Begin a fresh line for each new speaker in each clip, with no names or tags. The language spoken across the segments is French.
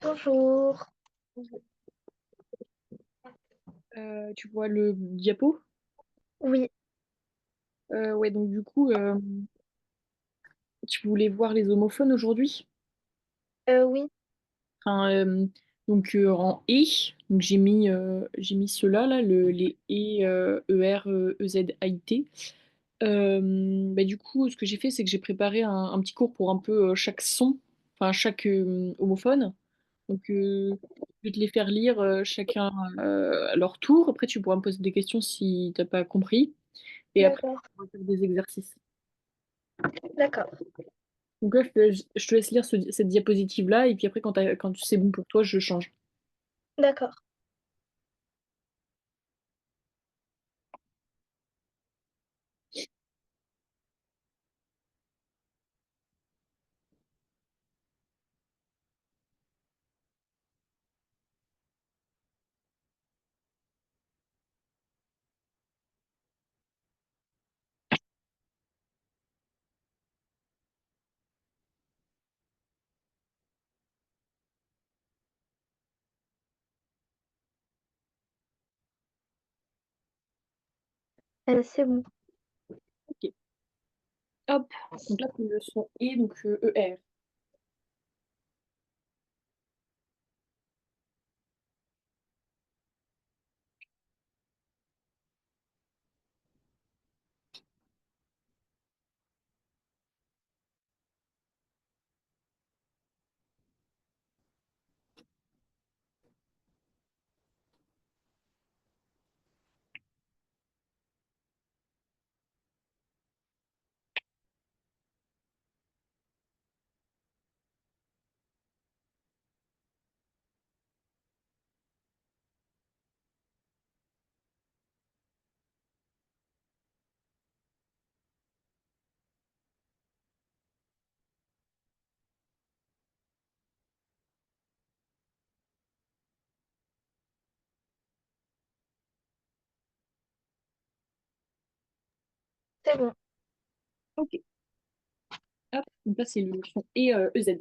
Bonjour.
Tu vois le diapo?
Oui,
Ouais, donc du coup, tu voulais voir les homophones aujourd'hui?
oui,
Enfin, donc en et, donc j'ai mis ceux-là, là, les et, ER, EZ, AIT. Bah, du coup, ce que j'ai fait, c'est que j'ai préparé un petit cours pour un peu chaque son, enfin chaque homophone. Donc, je vais te les faire lire chacun à leur tour. Après, tu pourras me poser des questions si t'as pas compris. Et après,
d'accord,
on va faire des exercices.
d'accord,
Donc là, je te laisse lire cette diapositive-là, et puis après, quand c'est bon pour toi, je change.
d'accord. C'est bon.
Ok. Hop. Donc là, c'est le son et, donc ER.
C'est bon.
Ok. Hop. Donc là, c'est le son et EZ.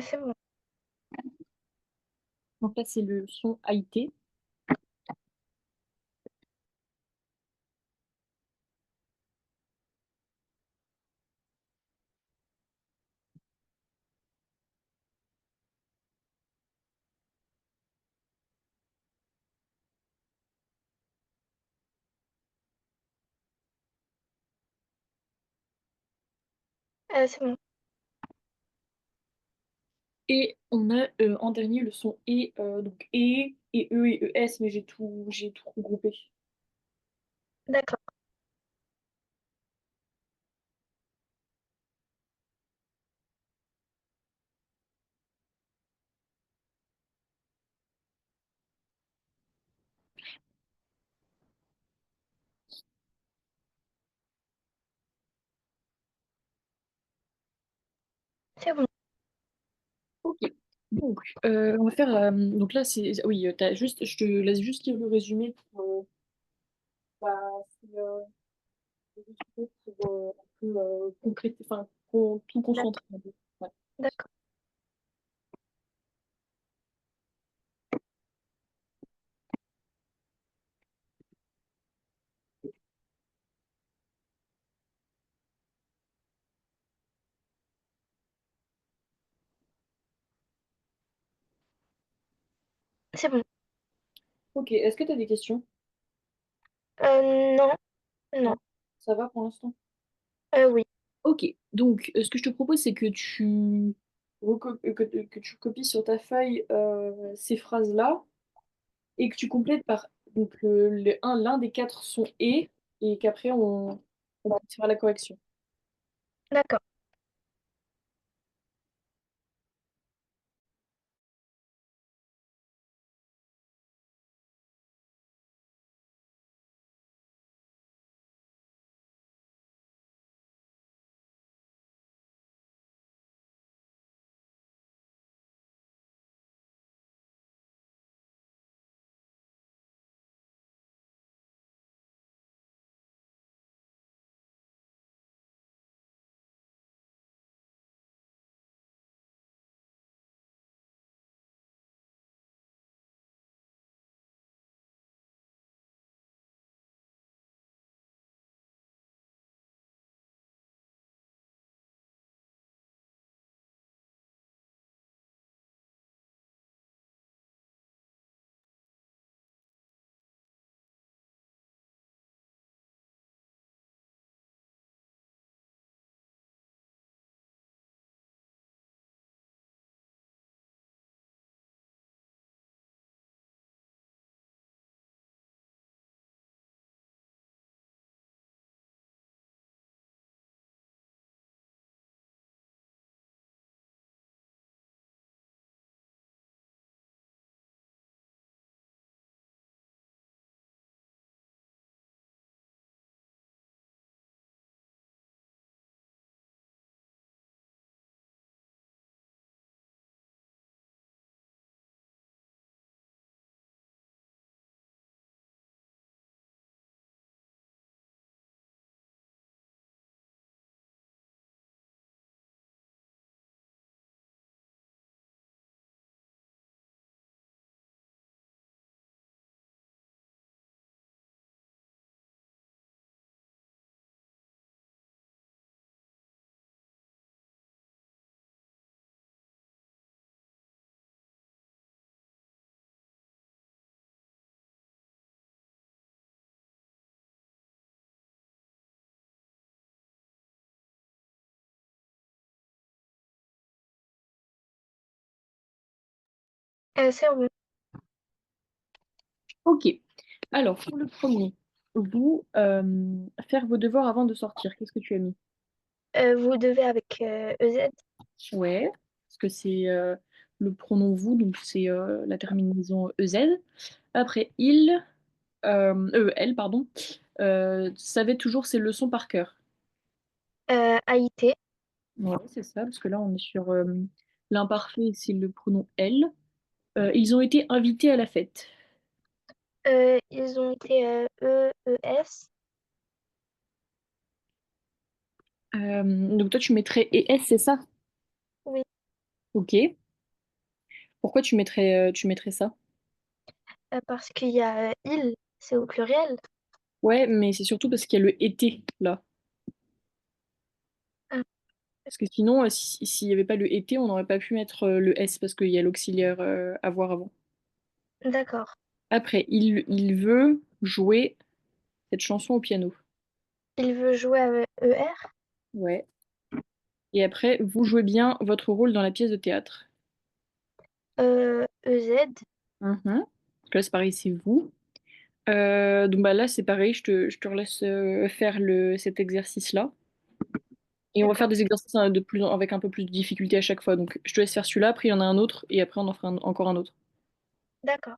C'est bon.
Donc là, c'est le son AIT.
C'est bon.
Et on a en dernier le son et, donc et E et ES, mais j'ai tout regroupé.
D'accord. C'est bon.
Ok. Donc, on va faire. Donc là, oui, je te laisse juste lire le résumé bah, c'est, juste pour un peu concrétiser, enfin, tout
D'ac-
concentrer un peu. Ouais.
D'accord. C'est bon.
Ok, est-ce que tu as des questions?
Non,
Non.
non.
Ça va pour l'instant?
Oui.
Ok, donc ce que je te propose, c'est que que tu copies sur ta feuille ces phrases-là et que tu complètes par donc, l'un des quatre sons et qu'après on fera la correction.
D'accord. C'est bon.
Ok. Alors, pour le premier, vous, faire vos devoirs avant de sortir, qu'est-ce que tu as mis?
Vous devez avec EZ.
Ouais, parce que c'est le pronom vous, donc c'est la terminaison EZ. Après, elle, pardon, savait toujours ses leçons par cœur.
AIT.
Ouais, c'est ça, parce que là, on est sur l'imparfait, c'est le pronom elle. Ils ont été invités à la fête.
Ils ont été ES.
Donc toi, tu mettrais ES, c'est ça?
Oui,
Ok. Pourquoi tu mettrais ça?
parce qu'il y a il, c'est au pluriel.
Ouais, mais c'est surtout parce qu'il y a le été là.
Ah,
Parce que sinon, s'il n'y avait pas le été, on n'aurait pas pu mettre le S parce qu'il y a l'auxiliaire à voir avant.
d'accord.
Après, il veut jouer cette chanson au piano.
Il veut jouer avec ER.
Ouais. Et après, vous jouez bien votre rôle dans la pièce de théâtre.
EZ.
Mhm. Donc là, c'est pareil, c'est vous. Donc bah là, c'est pareil, je te laisse faire cet exercice-là. Et on va faire
D'accord,
des exercices avec un peu plus de difficulté à chaque fois. Donc je te laisse faire celui-là, après il y en a un autre, et après on en fera encore un autre.
d'accord.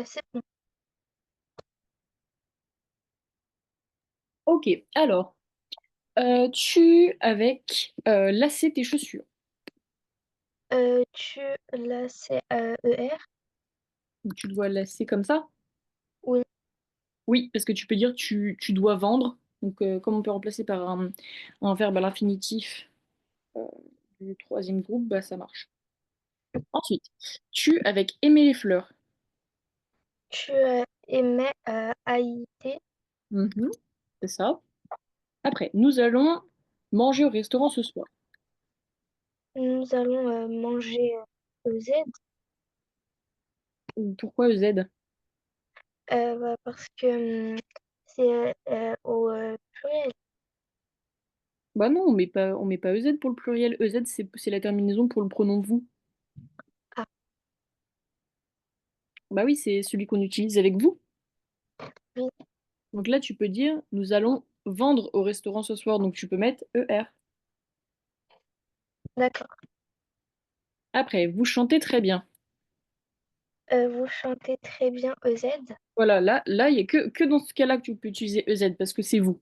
C'est bon.
Ok, alors, tu avec lasser tes chaussures.
Tu, là, c'est ER.
Donc, tu dois lasser comme ça?
Oui,
Oui, parce que tu peux dire tu dois vendre. Donc, comme on peut remplacer par un verbe à l'infinitif euh, du troisième groupe, bah, ça marche. Ensuite, tu avec aimer les fleurs.
tu émets AIT.
Mhm, c'est ça. Après, nous allons manger au restaurant ce soir.
Nous allons manger EZ.
Pourquoi EZ?
Bah, parce que c'est au pluriel.
Bah non, on met pas EZ pour le pluriel. EZ, c'est la terminaison pour le pronom vous.
Ah
Bah oui, c'est celui qu'on utilise avec vous.
oui,
Donc là, tu peux dire, nous allons vendre au restaurant ce soir. Donc tu peux mettre ER.
d'accord.
Après, vous chantez très bien.
Vous chantez très bien EZ.
Voilà, il y a que dans ce cas-là que tu peux utiliser EZ parce que c'est vous.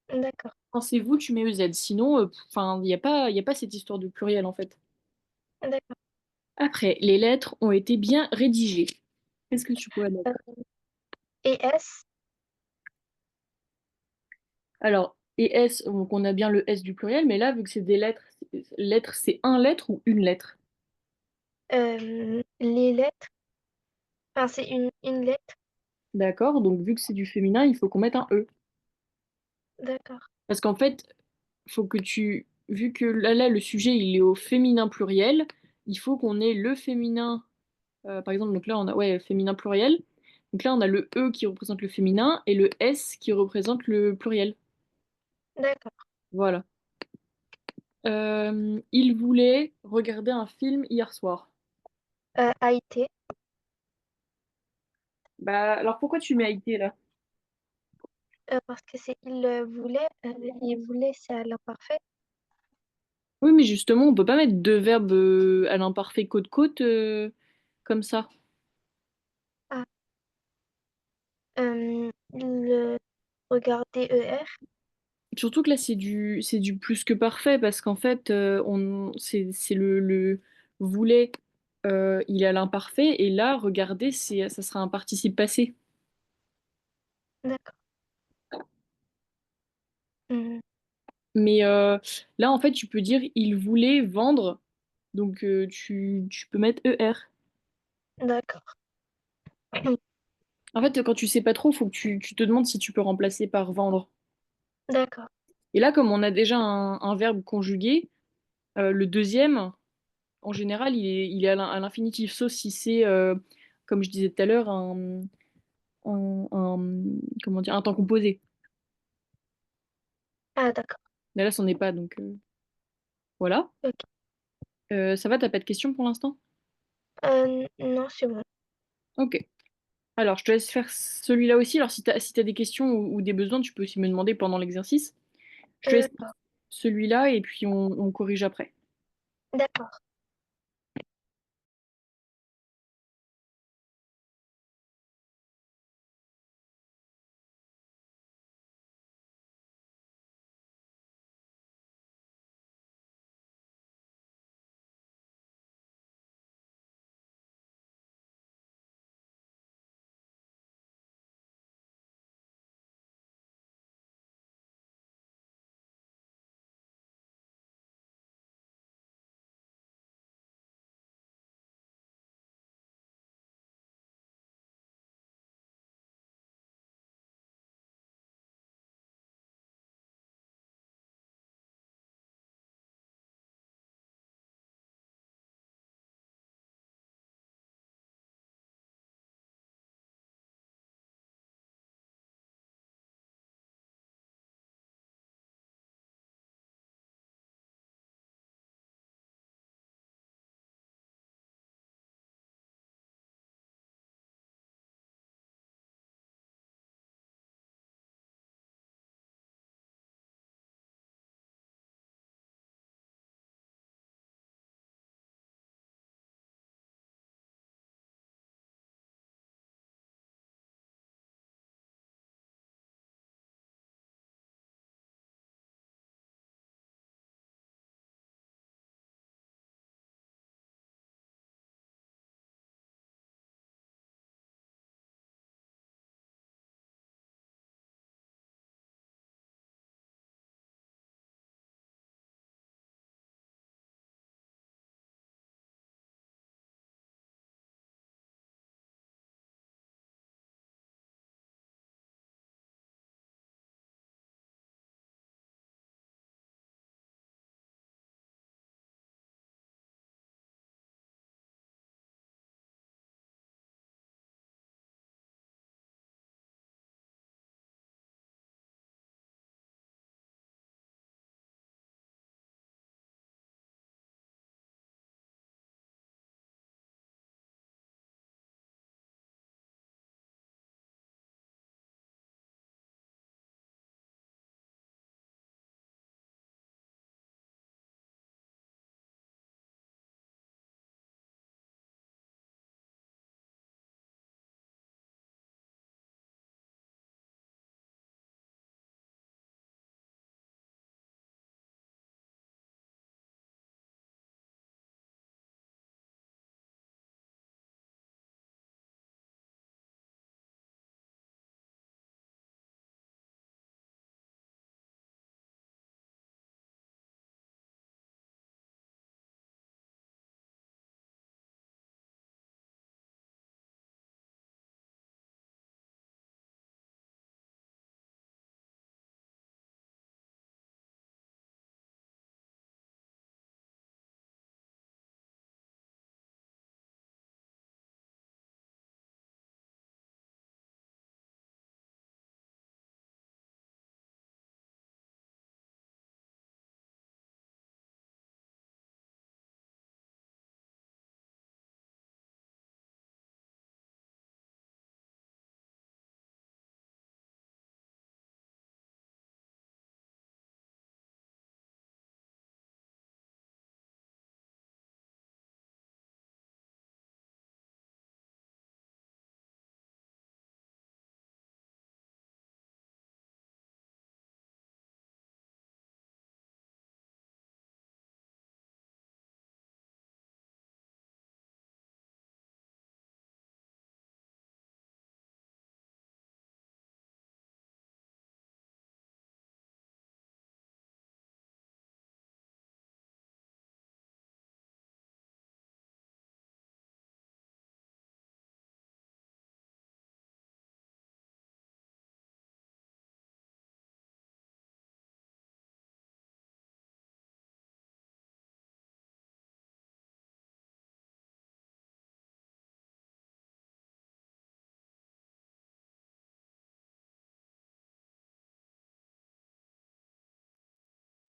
D'accord,
Quand c'est vous, tu mets EZ. Sinon, enfin, il y a pas cette histoire de pluriel en fait.
d'accord.
Après, les lettres ont été bien rédigées. Qu'est-ce que tu pourrais
Euh,
mettre?
et S,
Alors, et S, donc on a bien le S du pluriel, mais là, vu que c'est des lettres, lettres, c'est un lettre ou une lettre?
les lettres, enfin c'est une lettre.
D'accord, donc vu que c'est du féminin, il faut qu'on mette un E.
D'accord,
Parce qu'en fait, faut que tu, vu que là, le sujet, il est au féminin pluriel, il faut qu'on ait le féminin, par exemple, donc là, on a, ouais, féminin pluriel. Donc là, on a le E qui représente le féminin et le S qui représente le pluriel.
d'accord.
Voilà. Il voulait regarder un film hier soir.
A été,
Bah, alors pourquoi tu mets Haïti là?
parce que c'est il voulait, c'est à l'imparfait.
Oui, mais justement, on peut pas mettre deux verbes à l'imparfait côte-côte comme ça.
Ah, il regardait ER.
Surtout que là, c'est du plus que parfait parce qu'en fait, c'est le voulait, il est à l'imparfait et là, regardez, ça sera un participe passé.
D'accord. Hmm,
Mais là, en fait, tu peux dire il voulait vendre, donc tu peux mettre ER.
d'accord.
En fait, quand tu sais pas trop, faut que tu te demandes si tu peux remplacer par vendre.
D'accord.
Et là, comme on a déjà un verbe conjugué, le deuxième, en général, il est à l'infinitif, sauf si c'est, comme je disais tout à l'heure, comment dire, un temps composé.
Ah, d'accord.
Mais là, c'en est pas, donc voilà.
Ok.
Ça va, t'as pas de questions pour l'instant?
Non, c'est bon.
Ok. Alors, je te laisse faire celui-là aussi. Alors, si t'as des questions ou des besoins, tu peux aussi me demander pendant l'exercice. Je te laisse faire
D'accord.
celui-là et puis on corrige après.
D'accord.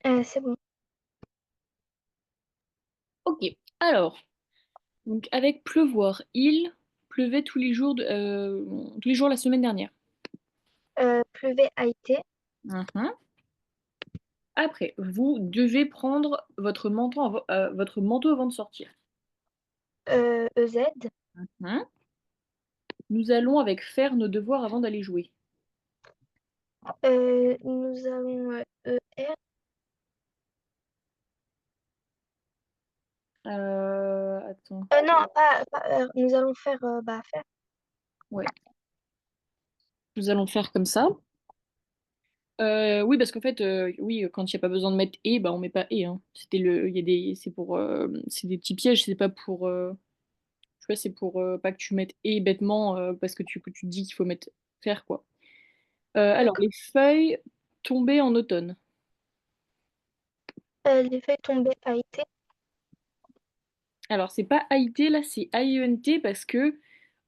C'est bon.
Ok, alors, donc avec pleuvoir, il pleuvait tous les jours la semaine dernière.
Pleuvait a été.
Mhm. Après, vous devez prendre votre manteau avant de sortir.
EZ.
Mhm. Nous allons avec faire nos devoirs avant d'aller jouer.
Nous avons ER.
Attends.
Non, pas R. Nous allons faire bah, faire.
Ouais. Nous allons faire comme ça. Oui, parce qu'en fait, oui, quand il n'y a pas besoin de mettre et, bah on met pas et, hein. Il y a c'est pour, c'est des petits pièges, c'est pas pour, tu vois, c'est pour pas que tu mettes et bêtement parce que tu te dis qu'il faut mettre faire quoi. Alors,
D'accord.
les feuilles tombaient en automne.
Les feuilles tombées a été.
Alors, c'est pas AIT là, c'est AIENT parce que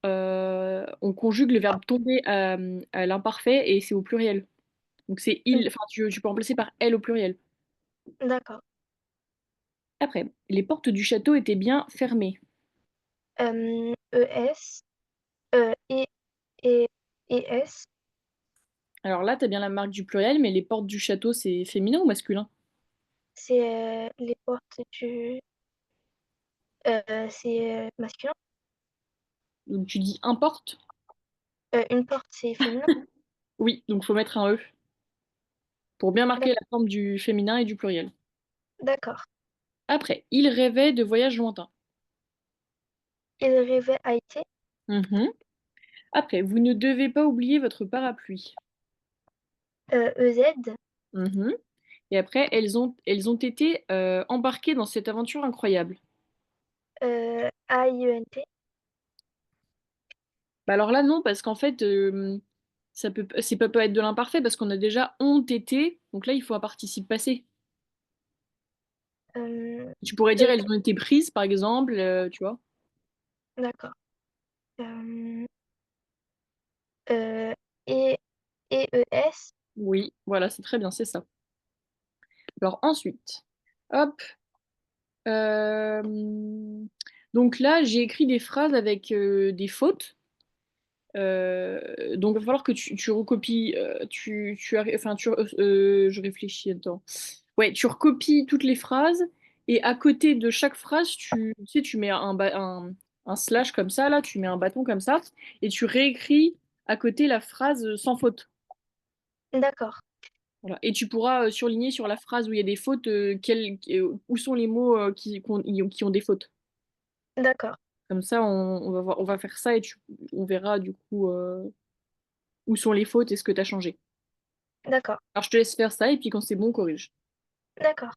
on conjugue le verbe tomber à l'imparfait et c'est au pluriel. Donc c'est il, enfin tu peux remplacer par elle au pluriel.
D'accord.
Après, les portes du château étaient bien fermées.
ES. Et, et, et S.
Alors là, t'as bien la marque du pluriel, mais les portes du château, c'est féminin ou masculin?
C'est les portes du. C'est masculin.
Donc tu dis un porte?
Une porte, c'est féminin.
Oui, donc faut mettre un E pour bien marquer
D'ac-
la forme du féminin et du pluriel.
D'accord.
Après, il rêvait de voyages lointains.
Il rêvait a été.
Mhm. Après, vous ne devez pas oublier votre parapluie.
EZ.
Mhm. Et après, elles ont été embarquées dans cette aventure incroyable.
AIENT.
Bah alors là, non, parce qu'en fait, c'est pas peut être de l'imparfait parce qu'on a déjà ont été, donc là, il faut un participe passé.
Euh,
Tu pourrais dire
E-
elles ont été prises, par exemple, tu vois.
d'accord. Euh, euh, et, et ES.
Oui, voilà, c'est très bien, c'est ça. Alors ensuite, hop. euh, donc là, j'ai écrit des phrases avec des fautes. Donc il va falloir que tu recopies, enfin, je réfléchis, attends. Ouais, tu recopies toutes les phrases et à côté de chaque phrase, tu sais, tu mets un slash comme ça, là, tu mets un bâton comme ça et tu réécris à côté la phrase sans faute.
D'accord.
Voilà. Et tu pourras surligner sur la phrase où il y a des fautes, où sont les mots qui ont des fautes.
D'accord.
Comme ça, on va faire ça et on verra du coup où sont les fautes et ce que tu as changé.
D'accord.
Alors je te laisse faire ça et puis quand c'est bon, on corrige.
D'accord.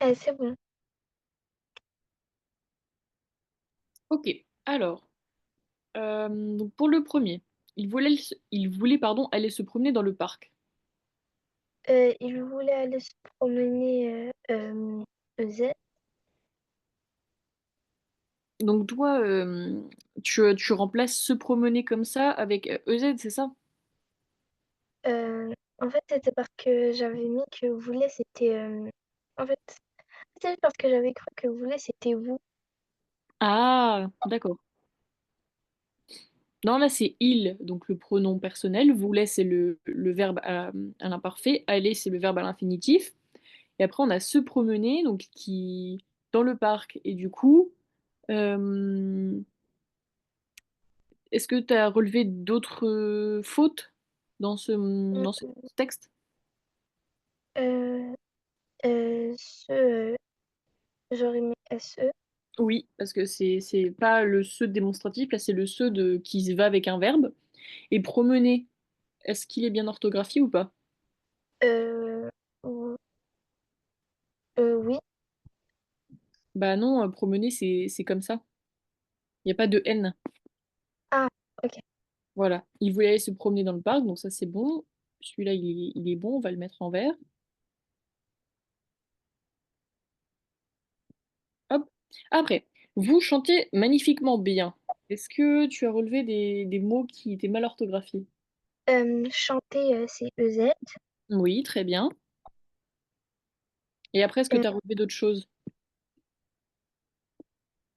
C'est bon.
Ok, alors, donc pour le premier, il voulait, aller se promener dans le parc.
Il voulait aller se promener Z.
Donc toi, tu remplaces se promener comme ça avec EZ, c'est ça?
En fait, c'était parce que j'avais mis que voulait, c'était. En fait, c'est parce que j'avais cru que voulait, c'était vous.
Ah, d'accord. Non, là c'est il, donc le pronom personnel. Voulait, c'est le verbe à l'imparfait. Aller, c'est le verbe à l'infinitif. Et après, on a se promener, donc qui dans le parc. Et du coup, euh, est-ce que tu as relevé d'autres fautes dans ce
Mm,
texte?
Euh, ce, j'aurais mis SE.
Oui, parce que c'est pas le se démonstratif, là c'est le se qui va avec un verbe. Et promener, est-ce qu'il est bien orthographié ou pas?
Euh, ou- oui.
Bah non, promener c'est comme ça. Il n'y a pas de N.
Ah, ok.
Voilà. Il voulait aller se promener dans le parc, donc ça c'est bon. Celui-là il est bon, on va le mettre en vert. Hop. Après, vous chantez magnifiquement bien. Est-ce que tu as relevé des mots qui étaient mal orthographiés?
Chanter, c'est EZ.
Oui, très bien. Et après, est-ce que
Euh,
tu as relevé d'autres choses?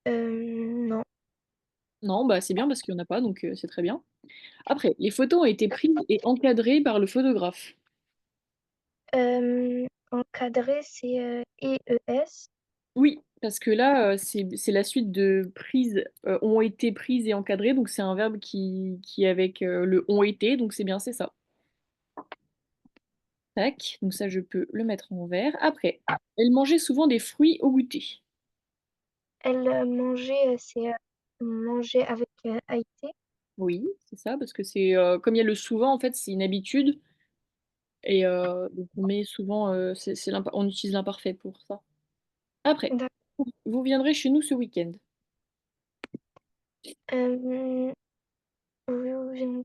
non.
Non, bah c'est bien parce qu'il n'y en a pas, donc c'est très bien. Après, les photos ont été prises et encadrées par le photographe.
Encadré, c'est EES.
Oui, parce que là, c'est la suite de prises, ont été prises et encadrées, donc c'est un verbe qui est avec le ont été, donc c'est bien, c'est ça. Tac, donc ça, je peux le mettre en vert. Après, elle mangeait souvent des fruits au goûter.
Elle mangeait, c'est manger avec Haïti.
Oui, c'est ça, parce que c'est comme il y a le souvent, en fait, c'est une habitude, et donc on met souvent, on utilise l'imparfait pour ça. Après,
D'accord.
vous viendrez chez nous ce week-end.
Euh, oui,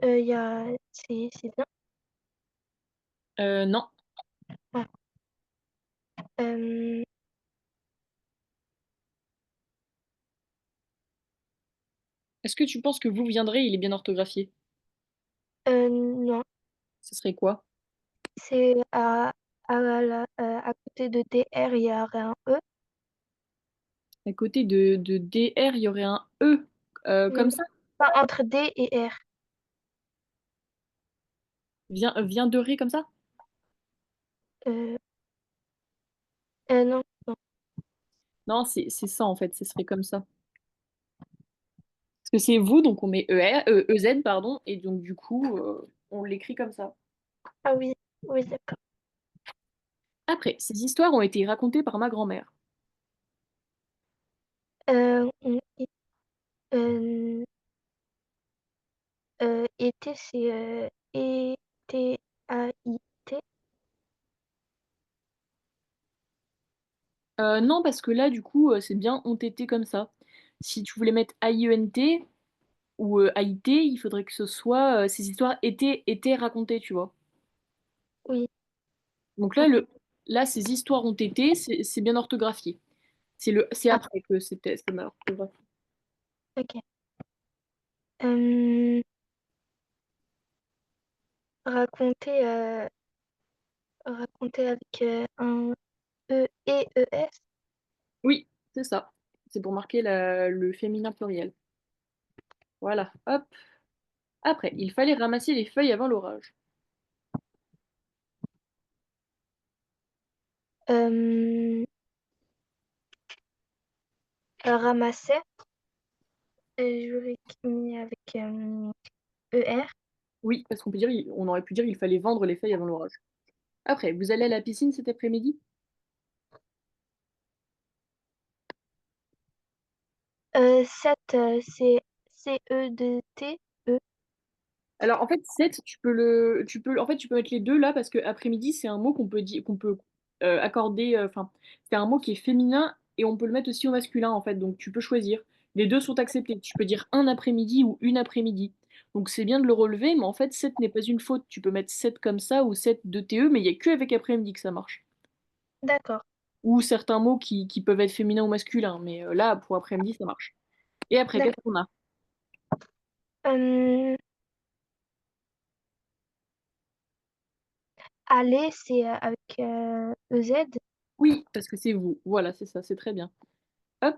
il y a, c'est bien.
Non.
Ah, euh,
Est-ce que tu penses que vous viendrez, il est bien orthographié?
non,
Ce serait quoi?
c'est à côté de DR, il y a un E.
À côté de DR, il y aurait un E,
Non,
comme ça.
pas entre D et R.
Viendrez comme ça?
Euh, non, non.
Non, c'est ça, en fait, ce serait comme ça. Parce que c'est vous, donc on met EZ, pardon, et donc du coup, on l'écrit comme ça.
Ah oui, oui, d'accord.
Après, ces histoires ont été racontées par ma grand-mère.
On- euh, été, c'est ETAIT.
Non, parce que là, du coup, c'est bien ont été comme ça. Si tu voulais mettre AIENT ou AIT, il faudrait que ce soit ces histoires étaient racontées, tu vois.
Oui,
Donc là,
ok.
ces histoires ont été, c'est bien orthographié. C'est
Ah,
après que c'est mal orthographié.
ok. Euh, raconter, raconter avec un E et ES.
Oui, c'est ça. C'est pour marquer le féminin pluriel. Voilà, hop. Après, il fallait ramasser les feuilles avant l'orage.
Euh, ramasser, j'aurais mis avec ER.
Oui, parce on aurait pu dire il fallait vendre les feuilles avant l'orage. Après, vous allez à la piscine cet après-midi?
7, c'est CE2T. E.
Alors en fait, 7, en fait, tu peux mettre les deux là parce que après-midi, c'est un mot qu'on peut dire, qu'on peut. accordé, enfin, c'est un mot qui est féminin et on peut le mettre aussi au masculin en fait, donc tu peux choisir. Les deux sont acceptés. Tu peux dire un après-midi ou une après-midi. Donc c'est bien de le relever, mais en fait 7 n'est pas une faute. Tu peux mettre 7 comme ça ou 7 de TE, mais il n'y a que avec après-midi que ça marche.
D'accord,
Ou certains mots qui peuvent être féminins ou masculins, mais là pour après-midi ça marche. Et après, qu'est-ce
d'accord.
qu'on a?
Euh, aller, c'est avec EZ.
Oui, parce que c'est vous. Voilà, c'est ça, c'est très bien. Hop.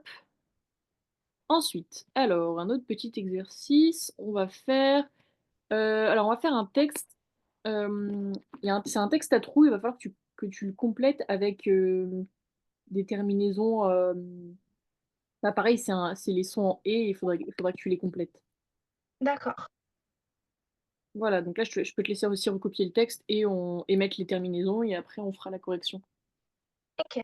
Ensuite, alors, un autre petit exercice. On va faire un texte. C'est un texte à trous. Il va falloir que tu le complètes avec des terminaisons. Bah, pareil, c'est les sons en et. Il faudra que tu les complètes.
D'accord.
Voilà, donc là, je peux te laisser aussi recopier le texte et mettre les terminaisons et après, on fera la correction.
Ok.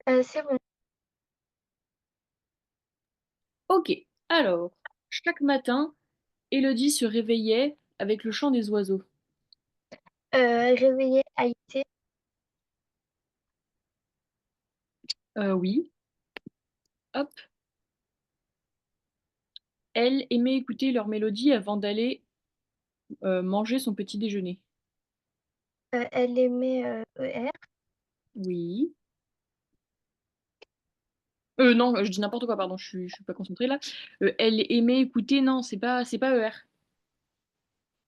C'est bon.
Ok, alors, chaque matin, Élodie se réveillait avec le chant des oiseaux.
Réveiller Haïti.
Oui, hop. Elle aimait écouter leur mélodie avant d'aller manger son petit déjeuner.
Elle aimait ER.
Oui. Non, je dis n'importe quoi, pardon, je suis pas concentrée là. Elle aimait écouter, non, c'est pas ER.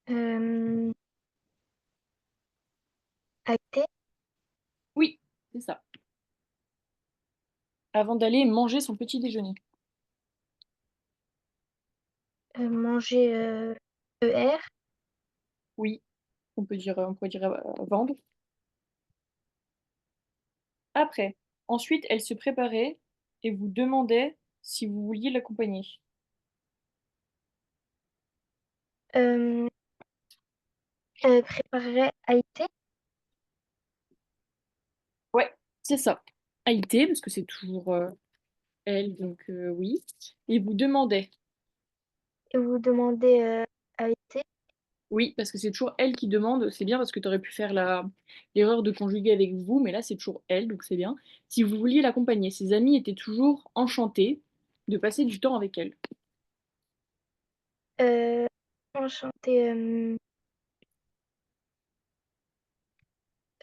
Euh, Haïti.
Oui, c'est ça. Avant d'aller manger son petit déjeuner.
Manger ER.
Oui, on pourrait dire vendre. Après, ensuite, elle se préparait et vous demandait si vous vouliez l'accompagner.
Euh, Elle préparerait Haïti.
Ouais, c'est ça. Haïté, parce que c'est toujours elle, donc oui. Et vous demandait.
Et vous demandez Haïti.
Oui, parce que c'est toujours elle qui demande. C'est bien parce que tu aurais pu faire l'erreur de conjuguer avec vous, mais là c'est toujours elle, donc c'est bien. Si vous vouliez l'accompagner, ses amis étaient toujours enchantés de passer du temps avec elle.
Euh, Enchanté.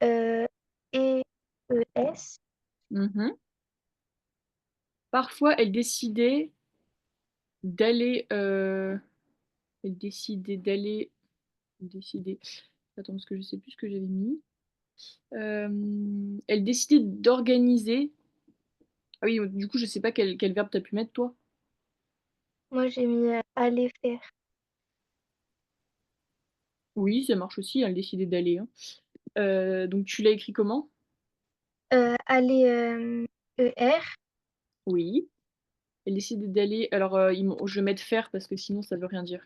Euh, ES.
Mhm. Parfois, d'aller, euh, elle décidait d'aller, décider. Attends, parce que je sais plus ce que j'avais mis. Elle décidait d'organiser. Ah oui, du coup, je sais pas quel verbe t'as pu mettre toi.
Moi, j'ai mis aller faire.
Oui, ça marche aussi. Elle décidait d'aller, hein. Donc tu l'as écrit comment?
Aller ER.
Oui. Elle décide d'aller. Alors, je vais mettre faire parce que sinon ça veut rien dire.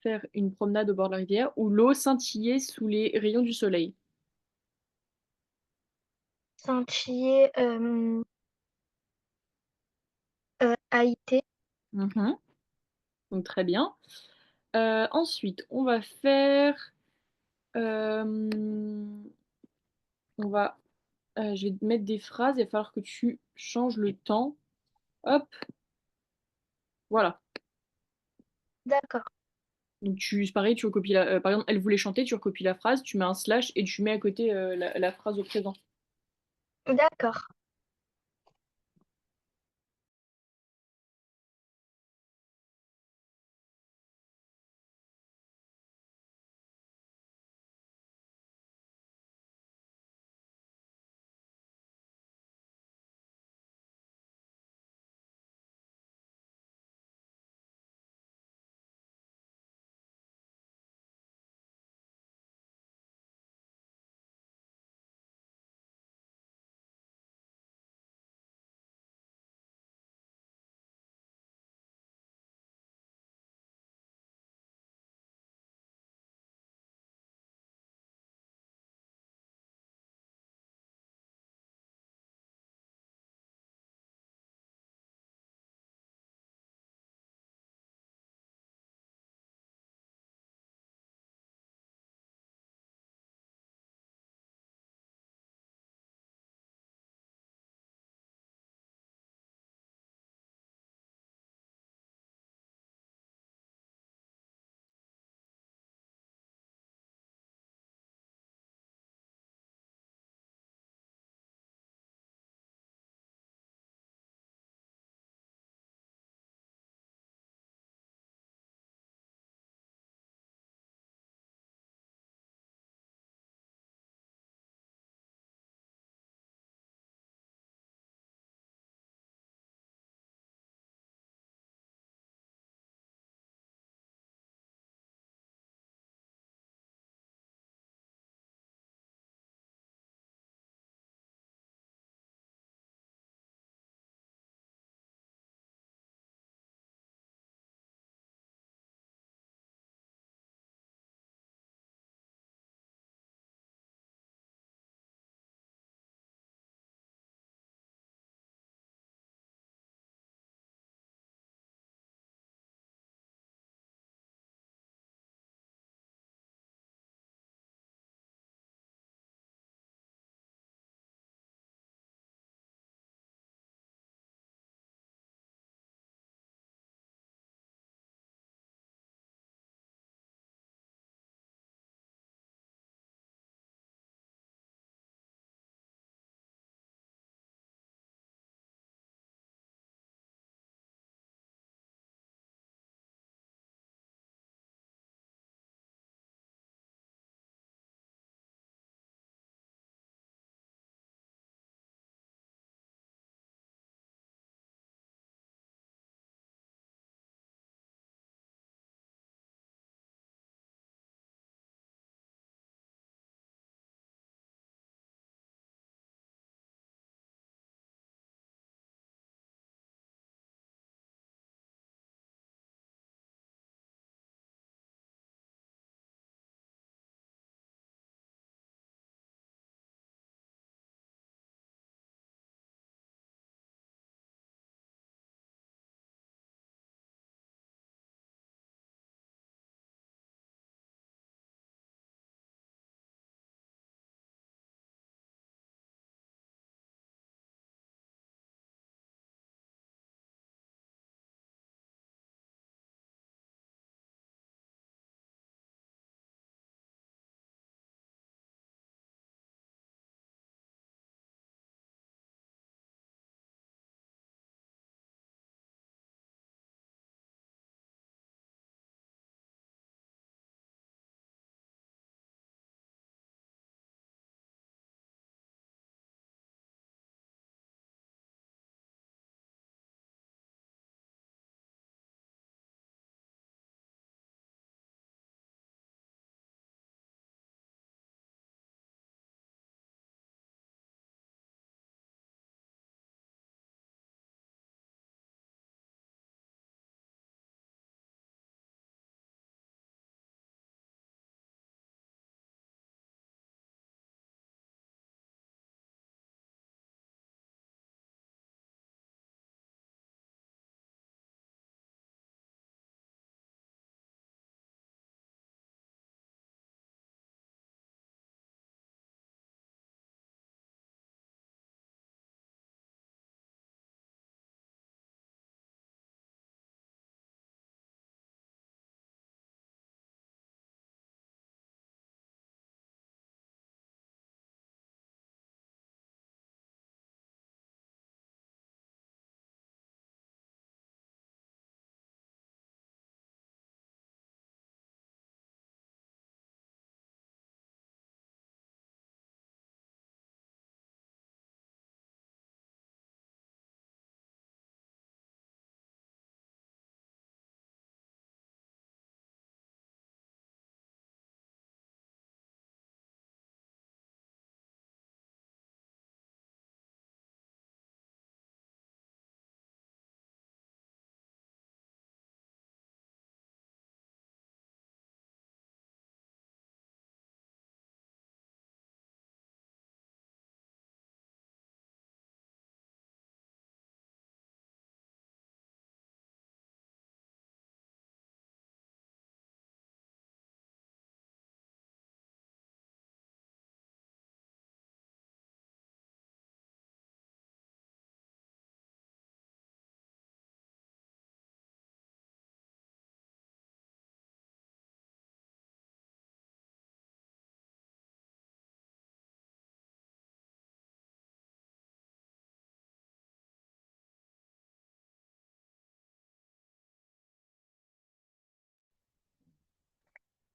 Faire une promenade au bord de la rivière où l'eau scintillait sous les rayons du soleil.
Saint-Chier. Haïti.
Mhm. Donc très bien. Ensuite, euh, on va, je vais te mettre des phrases. Il va falloir que tu changes le temps. Hop, voilà.
D'accord.
Donc c'est pareil, tu recopies par exemple, elle voulait chanter, tu recopies la phrase, tu mets un slash et tu mets à côté la phrase au présent.
D'accord.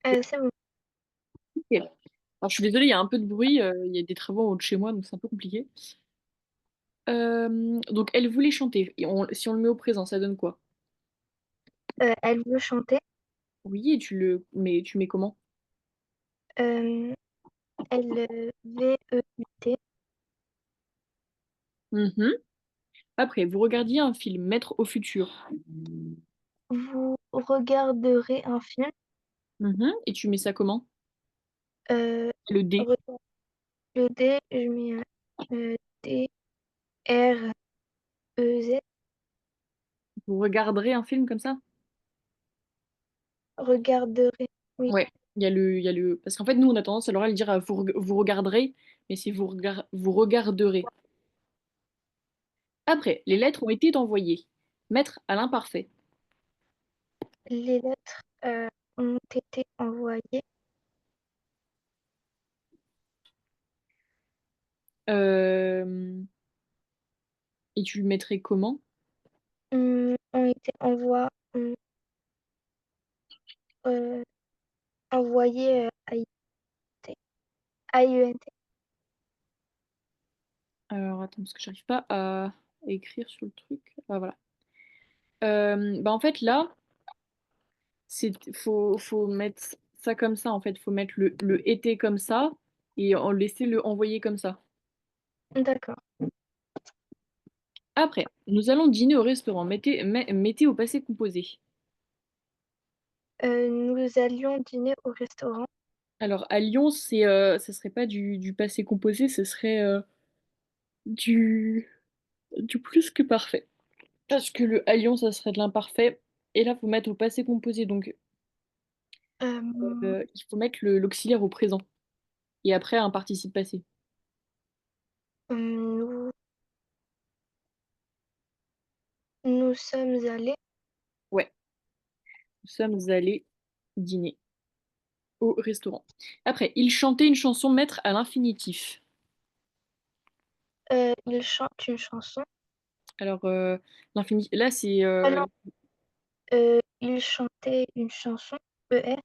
C'est bon.
Ok. Alors, je suis désolée, il y a un peu de bruit, il y a des travaux en haut de chez moi, donc c'est un peu compliqué. Donc, elle voulait chanter. Et si on le met au présent, ça donne quoi?
Elle veut chanter.
Oui, et tu mets comment?
Euh, veut.
Mhm. Après, vous regardiez un film, Mettre au futur.
Vous regarderez un film.
Mhm. Et tu mets ça comment?
Euh,
Le D.
re- le D, je mets D, R, E, Z.
Vous regarderez un film comme ça?
Regarderez. Oui.
Ouais. Il y a le... Parce qu'en fait, nous, on a tendance à l'oral dire vous regarderez, mais c'est vous regarderez. Après, les lettres ont été envoyées. Mettre à l'imparfait.
Les lettres ont été envoyées.
Euh, Et tu le mettrais comment?
Ont été euh, envoyées à IENT. AIENT.
Alors, attends, parce que j'arrive pas à écrire sur le truc. Ah, voilà. Bah, en fait, là, faut mettre ça comme ça, en fait. Faut mettre le été comme ça et laisser le envoyer comme ça.
D'accord.
Après, nous allons dîner au restaurant. Mettez au passé composé.
Nous allions dîner au restaurant.
Alors, à Lyon, ça serait pas du passé composé, ce serait du, du plus que parfait. Parce que le à Lyon, ça serait de l'imparfait. Et là, faut mettre au passé composé. Donc,
Euh,
il faut mettre l'auxiliaire au présent. Et après, un participe passé.
nous, nous sommes allés.
Ouais, nous sommes allés dîner au restaurant. Après, il chantait une chanson maître à l'infinitif.
Il chante une chanson.
Alors, là, c'est...
Ah non, il chantait une chanson. ER.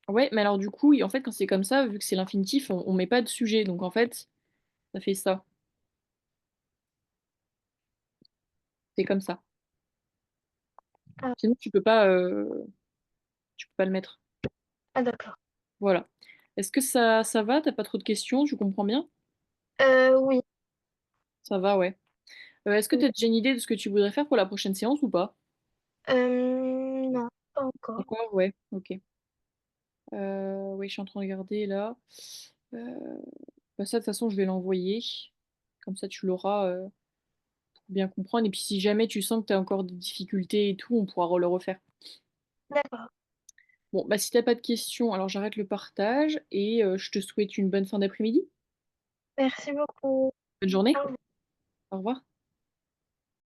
Ouais, mais alors du coup, en fait, quand c'est comme ça, vu que c'est l'infinitif, on met pas de sujet. Donc, en fait, ça fait ça. C'est comme ça.
Ah,
Sinon, tu peux pas le mettre.
ah, d'accord.
Voilà. Est-ce que ça va? T'as pas trop de questions? Tu comprends bien?
Oui.
Ça va, ouais. Est-ce que tu as déjà une idée de ce que tu voudrais faire pour la prochaine séance ou pas?
Non, pas encore.
D'accord, ouais, ok. Oui, je suis en train de regarder là. Euh, Bah ça, de toute façon, je vais l'envoyer. Comme ça, tu l'auras pour bien comprendre. Et puis, si jamais tu sens que tu as encore des difficultés et tout, on pourra le refaire.
D'accord.
Bon, bah si t'as pas de questions, alors j'arrête le partage et je te souhaite une bonne fin d'après-midi.
Merci beaucoup.
Bonne
Au
journée.
revoir.
Au revoir.